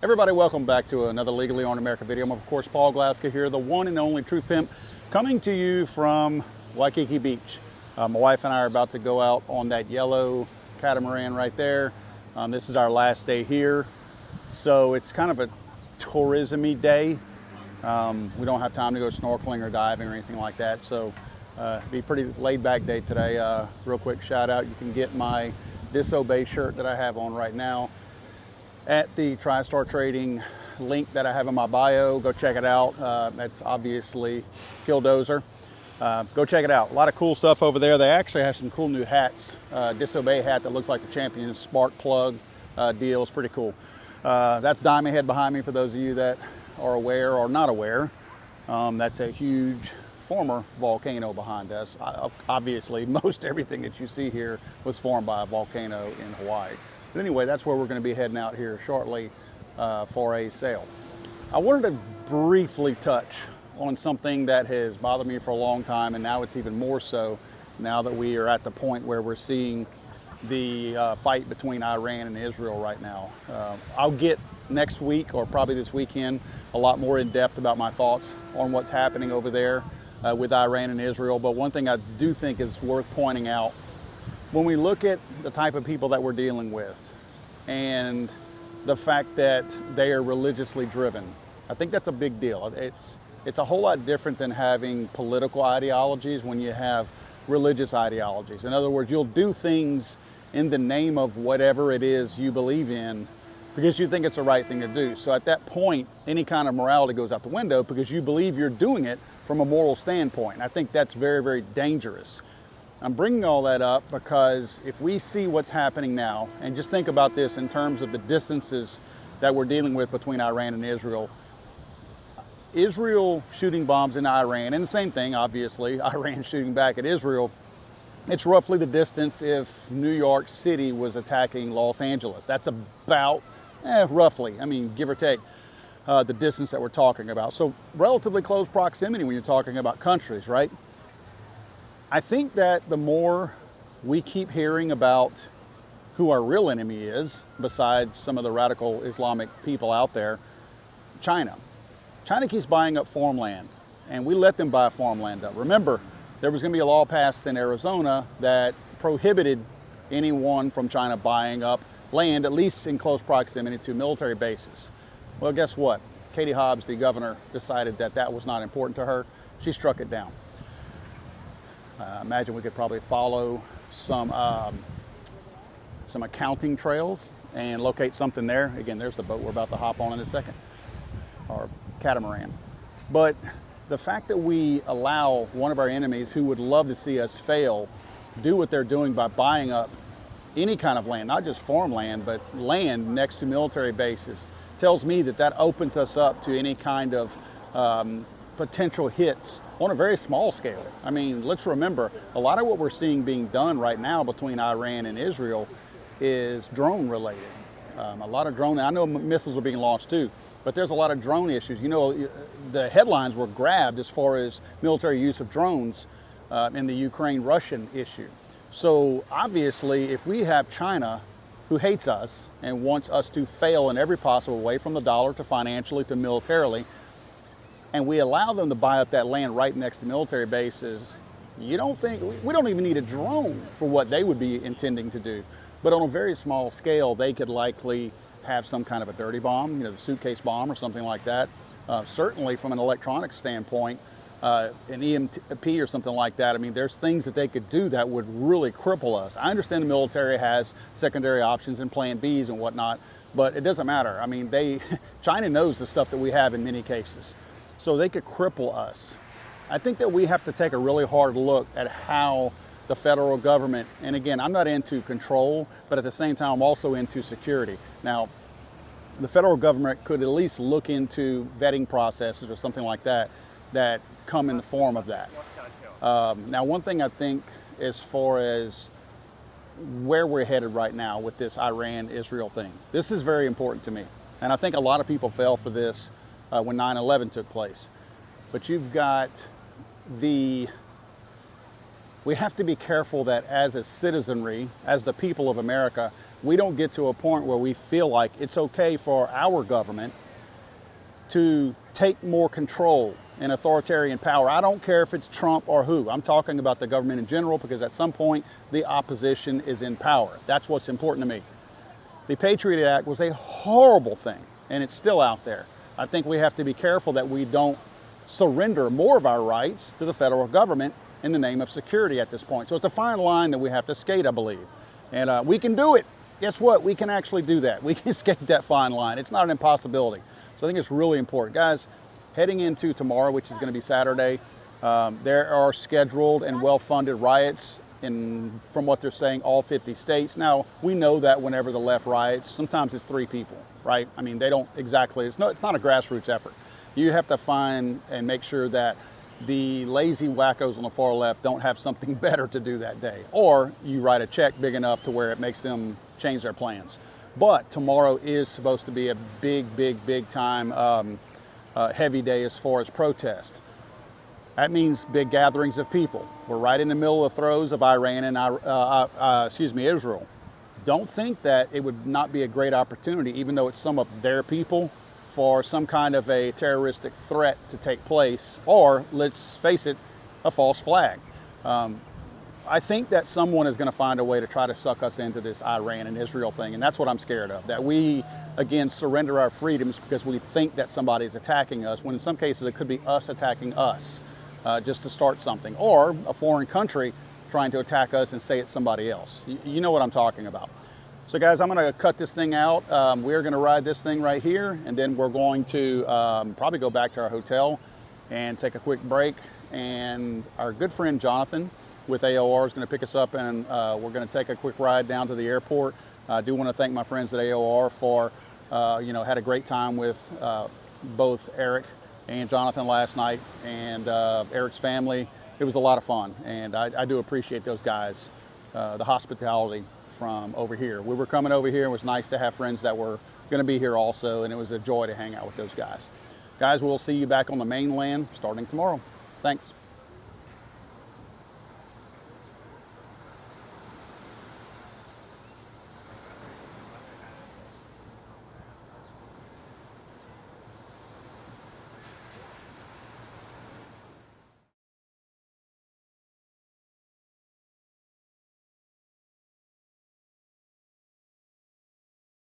Everybody, welcome back to another Legally on America video. I'm of course Paul Glasgow here, the one and only Truth Pimp, coming to you from Waikiki Beach. My wife and I are about to go out on that yellow catamaran right there. This is our last day here, so it's kind of a tourism-y day. We don't have time to go snorkeling or diving or anything like that, so be a pretty laid-back day today. Real quick shout out, you can get my Disobey shirt that I have on right now at the TriStar Trading link that I have in my bio. Go check it out. That's obviously Killdozer. Go check it out. A lot of cool stuff over there. They actually have some cool new hats. Disobey hat that looks like the Champion spark plug deal is pretty cool. That's Diamond Head behind me for those of you that are aware or not aware. That's a huge former volcano behind us. Obviously, most everything that you see here was formed by a volcano in Hawaii. But anyway, that's where we're going to be heading out here shortly for a sail. I wanted to briefly touch on something that has bothered me for a long time, and now it's even more so now that we are at the point where we're seeing the fight between Iran and Israel right now. I'll get next week, or probably this weekend, a lot more in depth about my thoughts on what's happening over there with Iran and Israel. But one thing I do think is worth pointing out, when we look at the type of people that we're dealing with and the fact that they are religiously driven, I think that's a big deal. It's a whole lot different than having political ideologies when you have religious ideologies. In other words, you'll do things in the name of whatever it is you believe in because you think it's the right thing to do. So at that point, any kind of morality goes out the window because you believe you're doing it from a moral standpoint. I think that's very, very dangerous. I'm bringing all that up because if we see what's happening now, and just think about this in terms of the distances that we're dealing with between Iran and Israel. Israel shooting bombs in Iran, and the same thing, obviously, Iran shooting back at Israel. It's roughly the distance if New York City was attacking Los Angeles. That's about, roughly, I mean, give or take, the distance that we're talking about. So relatively close proximity when you're talking about countries, right? I think that the more we keep hearing about who our real enemy is, besides some of the radical Islamic people out there, China. China keeps buying up farmland, and we let them buy farmland up. Remember, there was going to be a law passed in Arizona that prohibited anyone from China buying up land, at least in close proximity to military bases. Well, guess what? Katie Hobbs, the governor, decided that that was not important to her. She struck it down. Imagine we could probably follow some accounting trails and locate something there. Again, there's the boat we're about to hop on in a second, or catamaran. But the fact that we allow one of our enemies who would love to see us fail do what they're doing by buying up any kind of land, not just farmland, but land next to military bases, tells me that that opens us up to any kind of potential hits on a very small scale. I mean, let's remember, a lot of what we're seeing being done right now between Iran and Israel is drone related. A lot of drone, I know missiles are being launched too, but there's a lot of drone issues. You know, the headlines were grabbed as far as military use of drones in the Ukraine-Russian issue. So obviously, if we have China who hates us and wants us to fail in every possible way, from the dollar to financially to militarily, and we allow them to buy up that land right next to military bases, you don't think, we don't even need a drone for what they would be intending to do. But on a very small scale, they could likely have some kind of a dirty bomb, you know, the suitcase bomb or something like that. Certainly from an electronic standpoint, an EMP or something like that. I mean, there's things that they could do that would really cripple us. I understand the military has secondary options and plan Bs and whatnot, but it doesn't matter. I mean, China knows the stuff that we have in many cases. So they could cripple us. I think that we have to take a really hard look at how the federal government, and again, I'm not into control, but at the same time, I'm also into security. Now, the federal government could at least look into vetting processes or something like that, that come in the form of that. Now, one thing I think as far as where we're headed right now with this Iran-Israel thing, this is very important to me. And I think a lot of people fell for this when 9/11 took place. But you've got we have to be careful that as a citizenry, as the people of America, we don't get to a point where we feel like it's okay for our government to take more control and authoritarian power. I don't care if it's Trump or who. I'm talking about the government in general, because at some point the opposition is in power. That's what's important to me. The Patriot Act was a horrible thing, and it's still out there. I think we have to be careful that we don't surrender more of our rights to the federal government in the name of security at this point. So it's a fine line that we have to skate, I believe. And we can do it. Guess what? We can actually do that. We can skate that fine line. It's not an impossibility. So I think it's really important. Guys, heading into tomorrow, which is going to be Saturday, there are scheduled and well-funded riots in, from what they're saying, all 50 states. Now, we know that whenever the left riots, sometimes it's 3 people, right? I mean, they don't exactly, it's not a grassroots effort. You have to find and make sure that the lazy wackos on the far left don't have something better to do that day. Or you write a check big enough to where it makes them change their plans. But tomorrow is supposed to be a big time heavy day as far as protests. That means big gatherings of people. We're right in the middle of the throes of Iran and Israel. Don't think that it would not be a great opportunity, even though it's some of their people, for some kind of a terroristic threat to take place, or, let's face it, a false flag. I think that someone is going to find a way to try to suck us into this Iran and Israel thing, and that's what I'm scared of, that we, again, surrender our freedoms because we think that somebody is attacking us, when in some cases it could be us attacking us just to start something, or a foreign country trying to attack us and say it's somebody else. You know what I'm talking about. So guys, I'm going to cut this thing out. We're going to ride this thing right here, and then we're going to probably go back to our hotel and take a quick break. And our good friend Jonathan with AOR is going to pick us up, and we're going to take a quick ride down to the airport. I do want to thank my friends at AOR for, had a great time with both Eric and Jonathan last night, and Eric's family. It was a lot of fun, and I do appreciate those guys, the hospitality from over here. We were coming over here. It was nice to have friends that were going to be here also, and it was a joy to hang out with those guys. Guys, we'll see you back on the mainland starting tomorrow. Thanks.